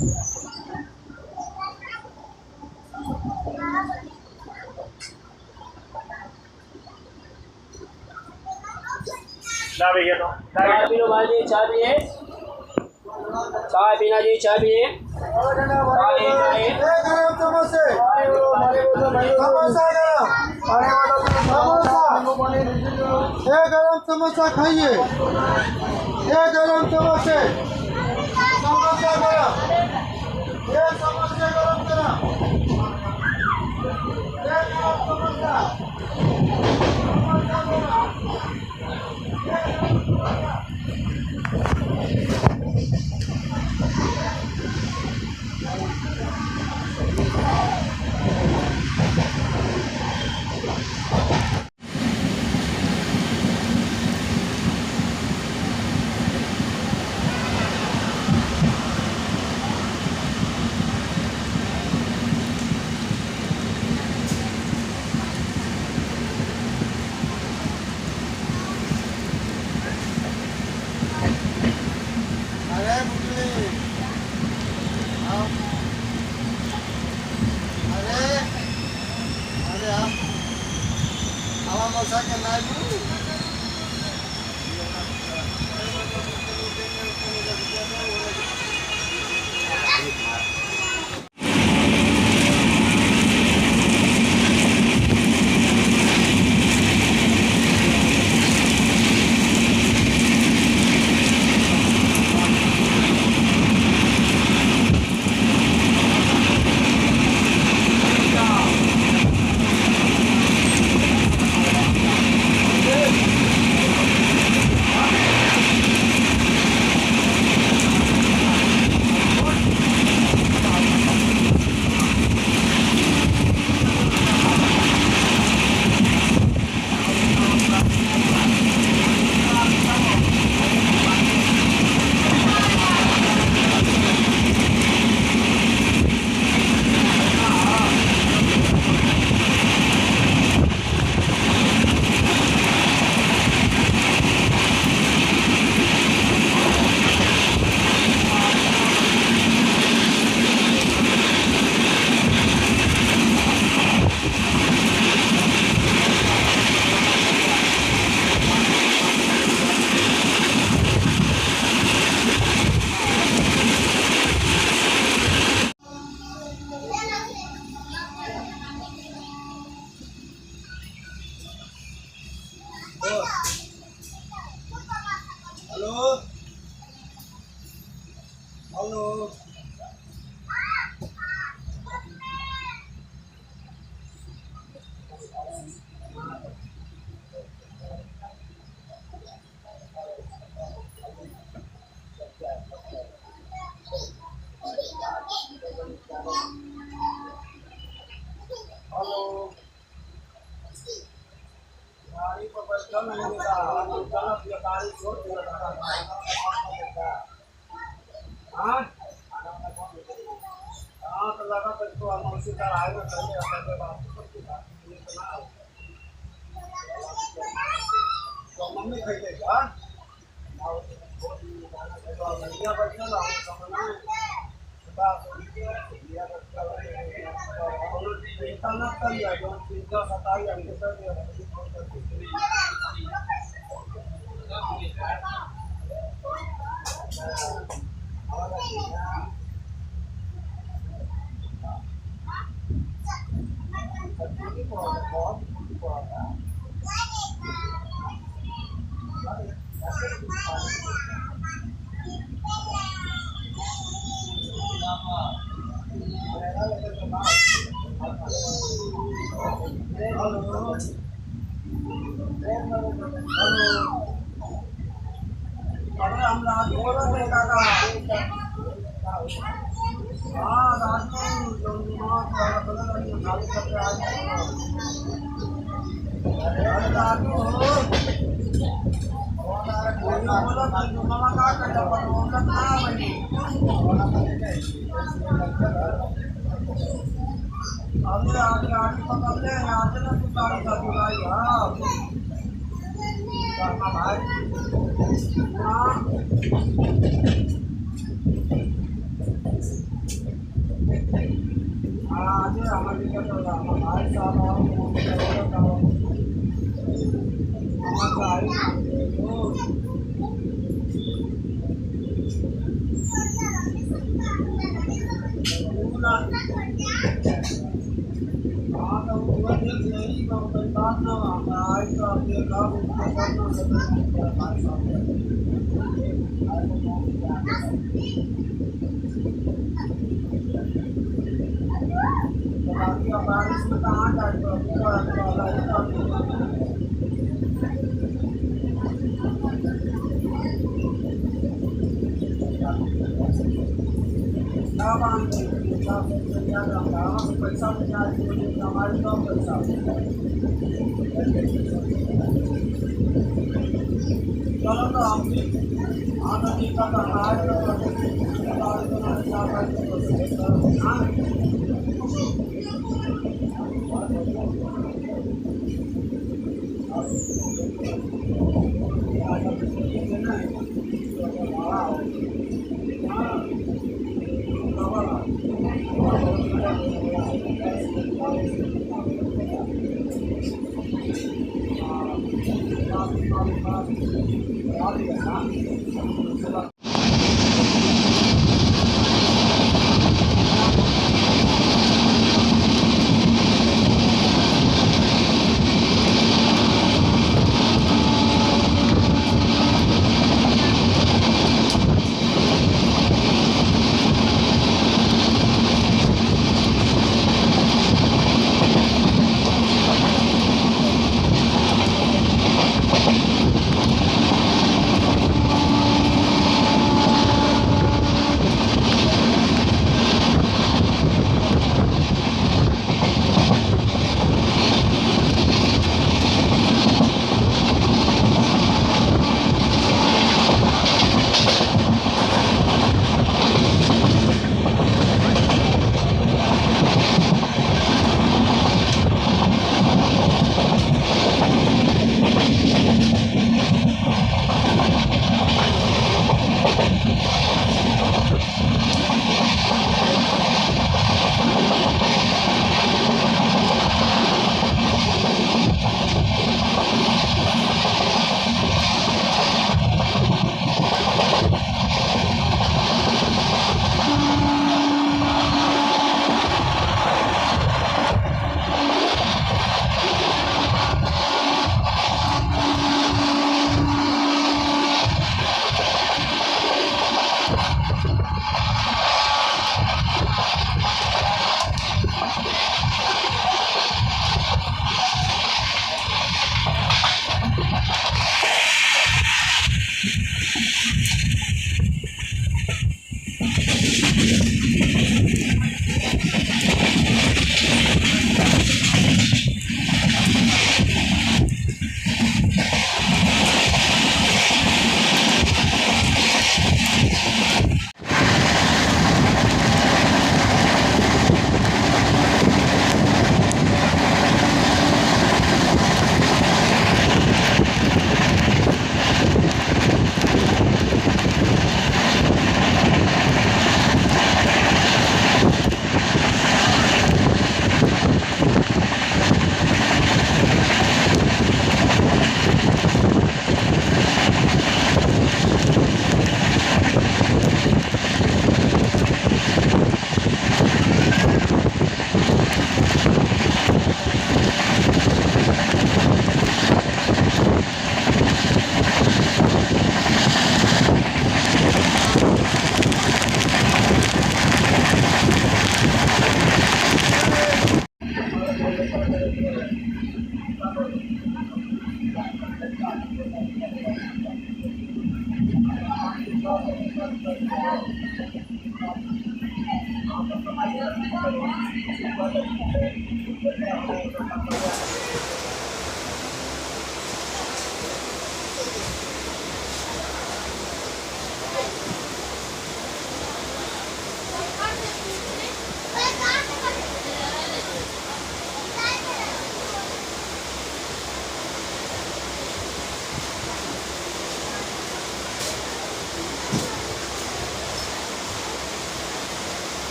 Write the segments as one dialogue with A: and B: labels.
A: ना भैया तो
B: चाय पी लो भाई जी, चाय पिए, चाय पीना जी, चाय पिए,
C: गरम समोसा खाइए, ये गरम समोसे, समोसा गरम, ये समोसे गरम गरम, ये गरम samosa, samosa masa que nadie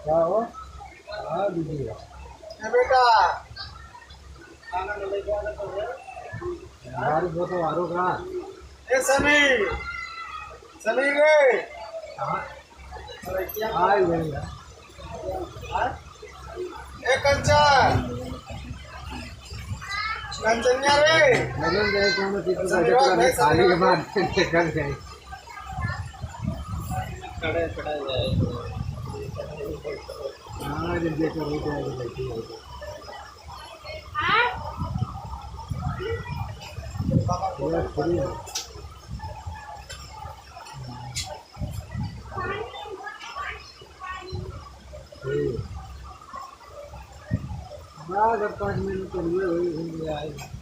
C: क्या हो हाँ दीजिए ए बेटा हमारी दो तो आरो का ए समीर समीर रे हाय भैया ए कंचन कंचनिया रे मैंने गए कौन सी तो खाली के बाद निकल गए खड़े खड़े जाए हाँ जब देखो वो जाएगा बैठी है ये फ्री है हाँ 5 मिनट के लिए वही घूम के आएगा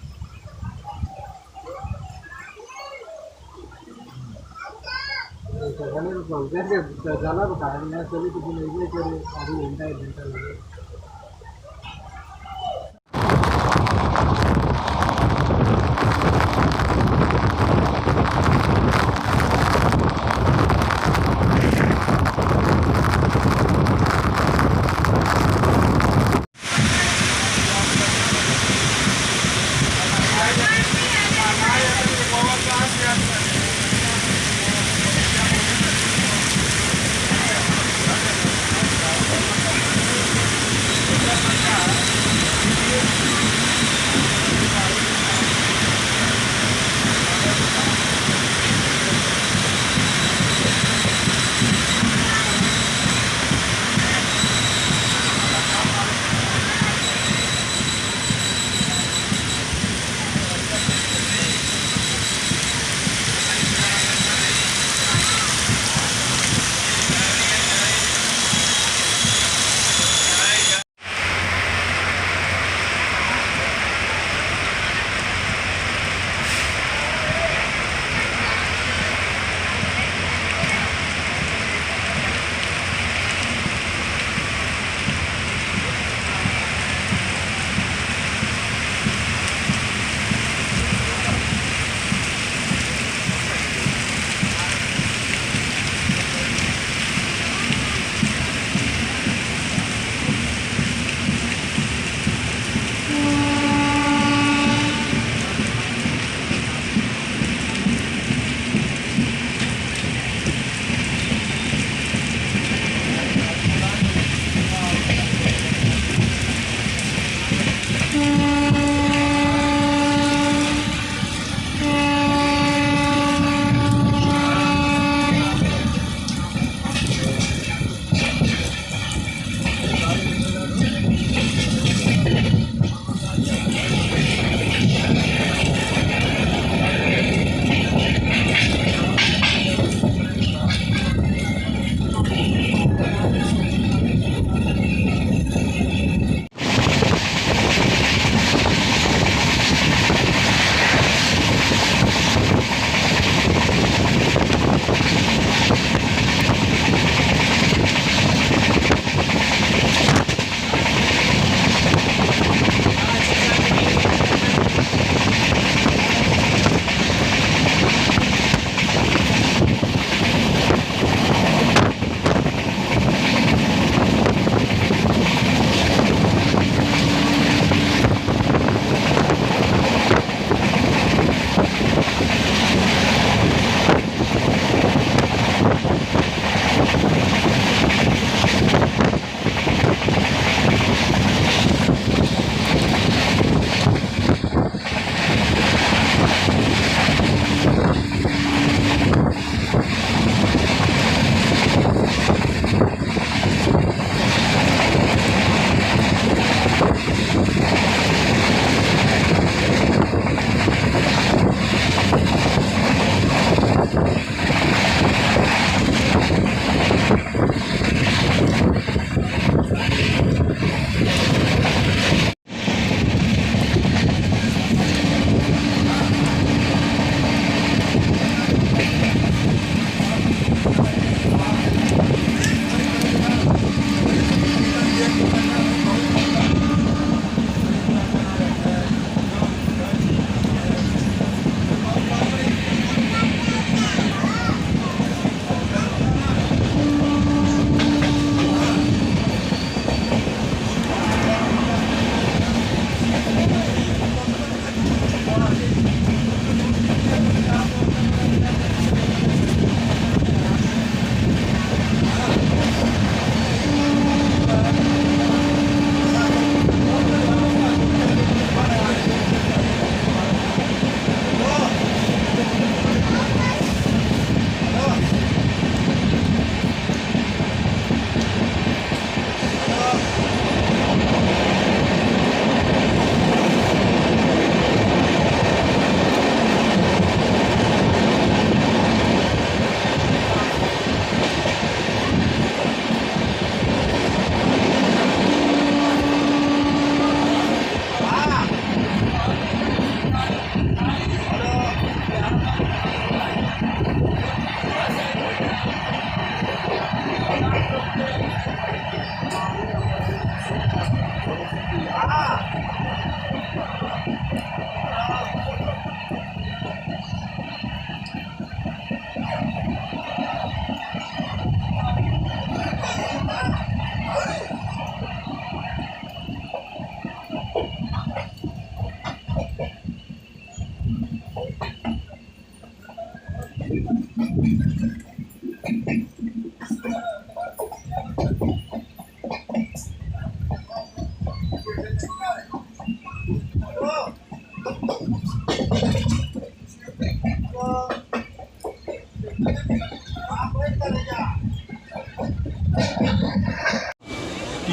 C: ज़्यादा बताया मैं चलिए किसी नहीं करिए आधी घंटा 1 घंटा लगे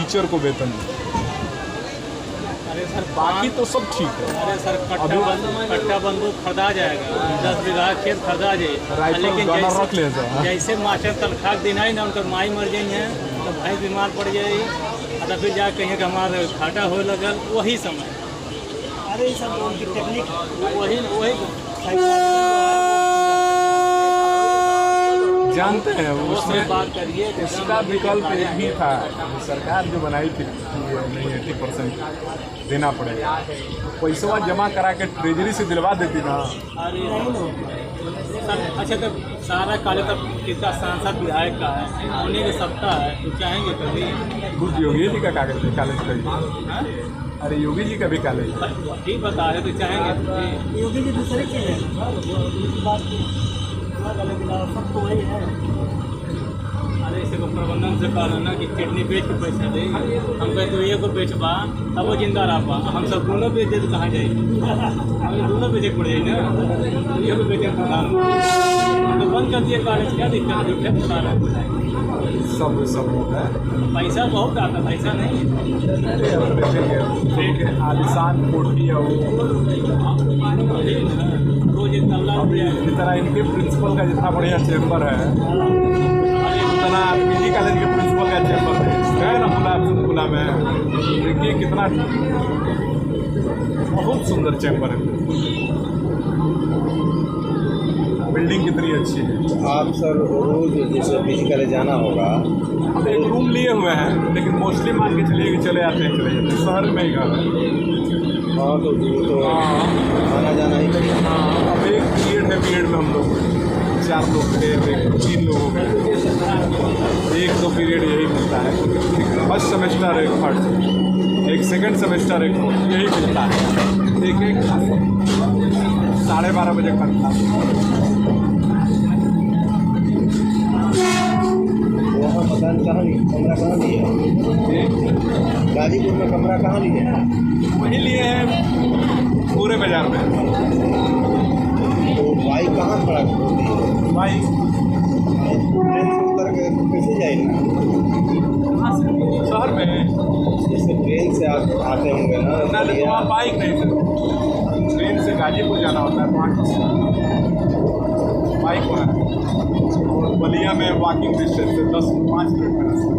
A: टीचर को वेतन दें।
D: अरे सर
A: बाकी तो सब ठीक है।
D: अरे सर कट्टा बंदूक खरीदा जाएगा, 10 बीघा खेत खरीदा जाए,
A: राइफल
D: लेकिन
A: गाना रख ले सर।
D: जैसे मास्टर तनख्वाह दिन आई ना उनका माई मर जाई है तो भाई बीमार पड़ जाए, तो फिर जा कहीं का हमारे घाटा हो लगल वही समय। अरे सब उनकी टेक्निक वही
A: जानते हैं
D: उसमें बात करिए।
A: इसका विकल्प एक ही था, सरकार जो बनाई थी नहीं 80% देना पड़ेगा, पैसा जमा करा के ट्रेजरी से दिलवा देती ना।
D: अरे अच्छा तो सारा कॉलेज तब कितना सांसद विधायक का है, उन्हीं की सत्ता है, तो चाहेंगे कभी
A: खुद योगी जी का कागज कॉलेज का। अरे योगी जी का भी कॉलेज
D: ठीक बता रहे तो चाहेंगे योगी जी दूसरे के हैं सब तो वही है। अरे इसे को प्रबंधन से कहा ना कि किडनी बेच के पैसा दे, हम कहे तो ये को बेचबा अब वो जिंदा रहा, हम सब दोनों बेच दे तो कहाँ जाए, हमें दोनों बेचे पड़ जाए ना, ये को बेचे तो बंद कर दिए कॉलेज, क्या दिक्कत है बता रहे
A: सब होता है।
D: पैसा बहुत आता, पैसा नहीं
A: एक आलिशान कोठी है वो,
D: रोज एक तल्ला
A: इस तरह इनके प्रिंसिपल का जितना बढ़िया चैम्बर है उतना पीजी कॉलेज के प्रिंसिपल का चैम्बर है ना, खुला में देखिए कितना बहुत सुंदर चैम्बर है, बिल्डिंग कितनी अच्छी है।
C: आप सर रोज जैसे पीजी कॉलेज जाना होगा,
A: हम एक रूम लिए हुए हैं, लेकिन मोस्टली मान के चले आते हैं शहर में ही घर है।
C: हाँ तो आना जाना ही करेगा।
A: हाँ, अब एक पीरियड है, पीरियड में हम लोग 4 लोग थे, 3 लोग हो गए, 1-2 पीरियड यही मिलता है। फर्स्ट सेमेस्टर एक थर्ड, एक सेकंड सेमेस्टर एक यही मिलता है, एक 12:30 बजे खत्म।
C: वहाँ मकान कहाँ लिए, कमरा कहाँ लिए, गाजीपुर में कमरा कहाँ लिए?
A: वही लिए हैं पूरे बाजार में।
C: तो बाइक कहाँ खड़ा करती है?
A: बाइक
C: ट्रेन से उतर के कैसे जाएगा?
A: शहर में
C: जैसे ट्रेन से आते होंगे ना,
A: लेकिन वहाँ बाइक नहीं सर, ट्रेन से गाजीपुर जाना होता है, बाइक वहाँ है। और बलिया में वॉकिंग डिस्टेंस है 10-5 मिनट का रास्ता।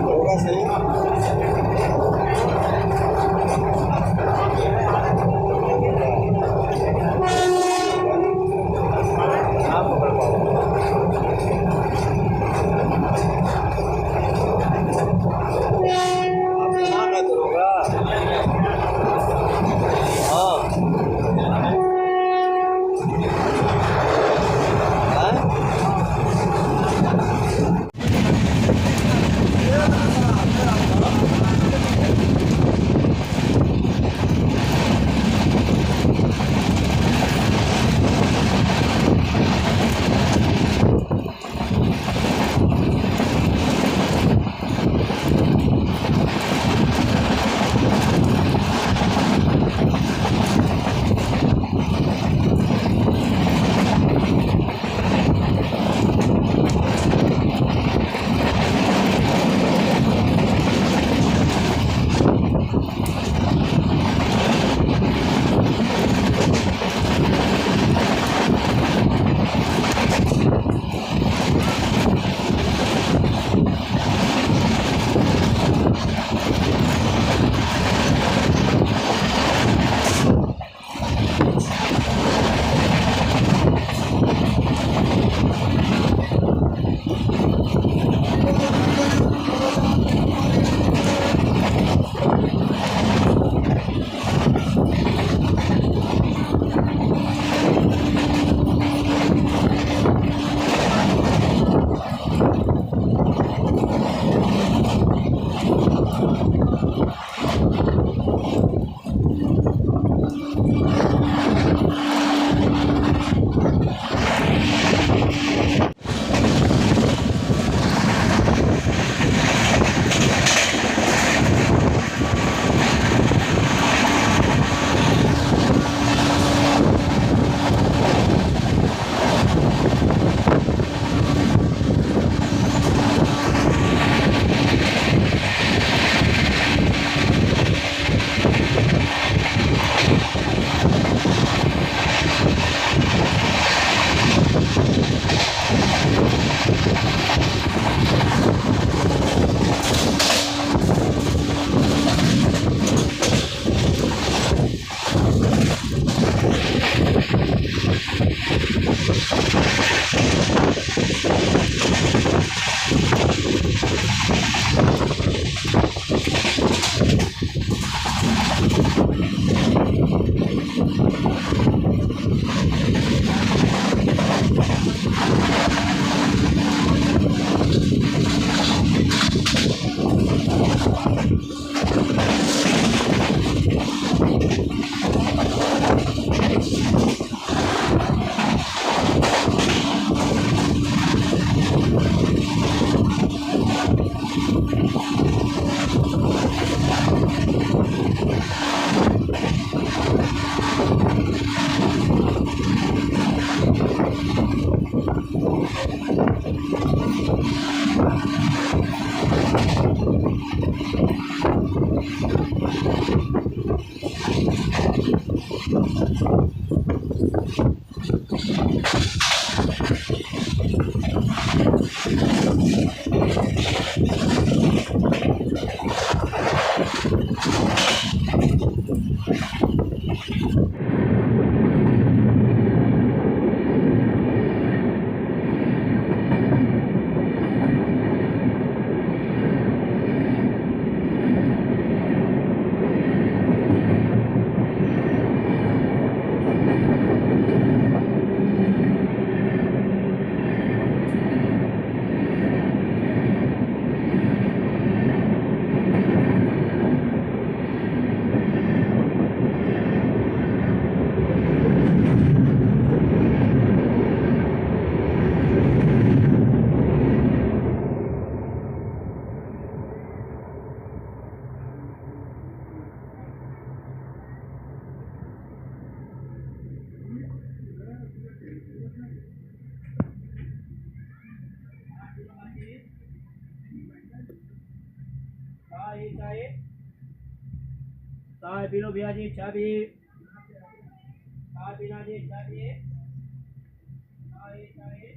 C: होगा सही।
B: चाय चाय पी लो भैया जी, चाय पी, चाय पीना जी, चाय पिए, चाय चाय।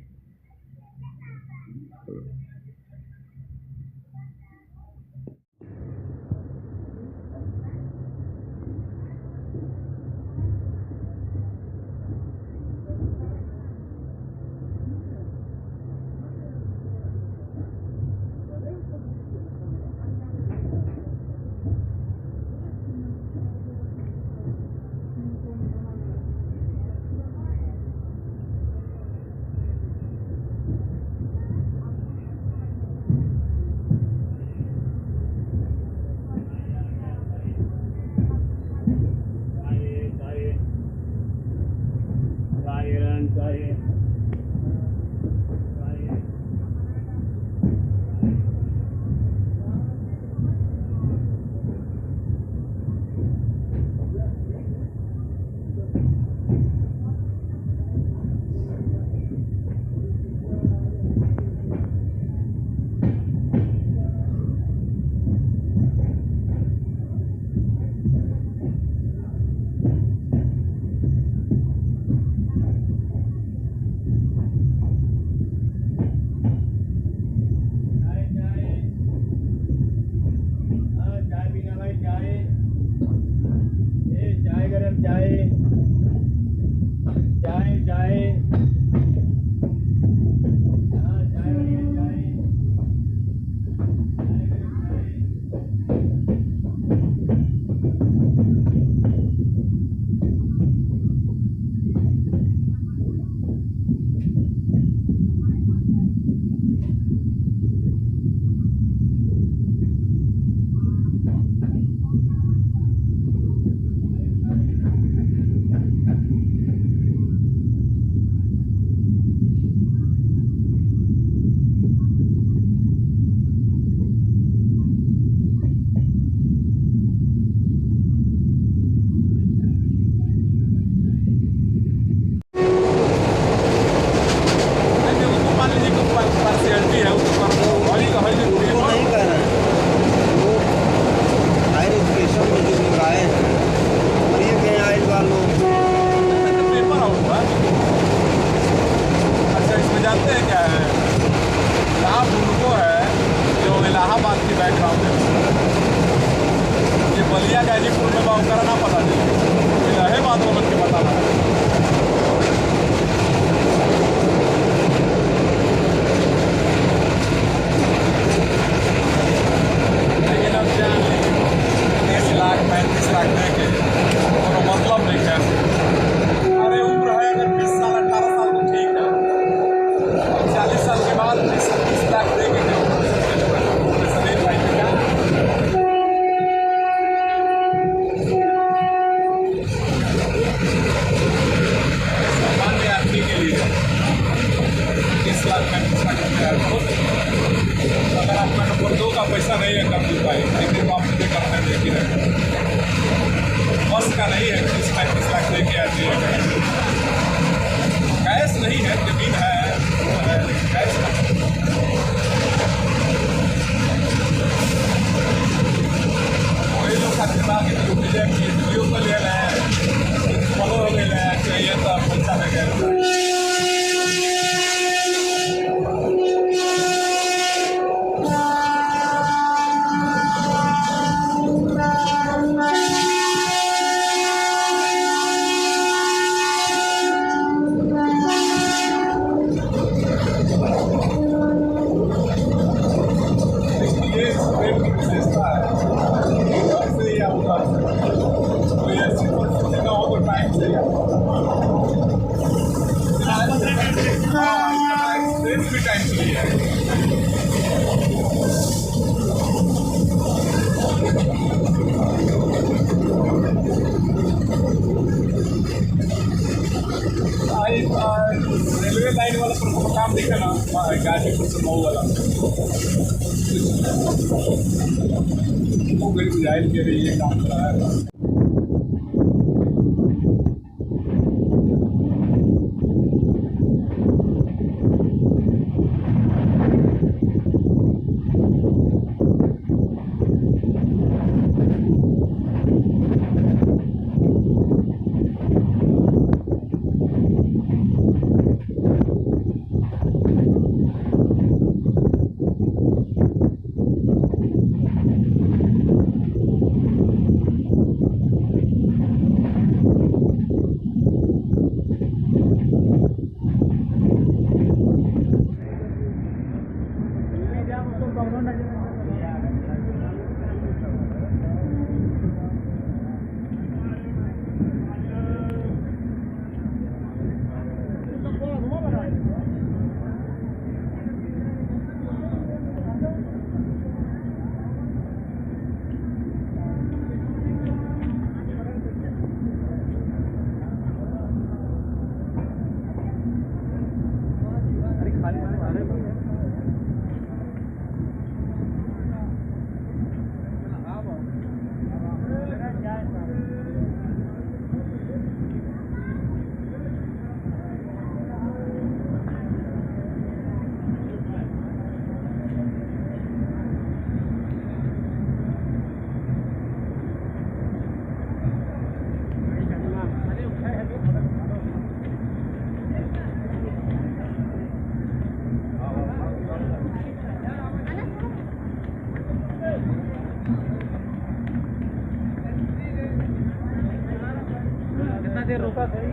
A: बलिया गाजीपुर में बाव करना पता नहीं है बात वो के बताना है। लेकिन अब जान 30 लाख 35 लाख दे के और मतलब नहीं है। अरे उम्र है अगर 20 साल 18 साल तो ठीक है, 40 साल के बाद 20 लाख दे के अगर आपका नंबर 2 का पैसा नहीं है कब मिल पाए, लेकिन आप मुझे करने देखी रहे बस का नहीं है 30-35 लाख लेके आती है। कैश नहीं है, जमीन है वो है कैश वही लोग वीडियो को ले रहे हैं, फॉलो हो गए हैं, चाहिए तो पैसा लगे। भी टाइम के लिए है। रेलवे लाइन वाला पर काम दिखा ना, गाजीपुर से मऊ वाला वो गरीब जाहिर के लिए ये काम कर रहा है।
D: कितना देर रुका सही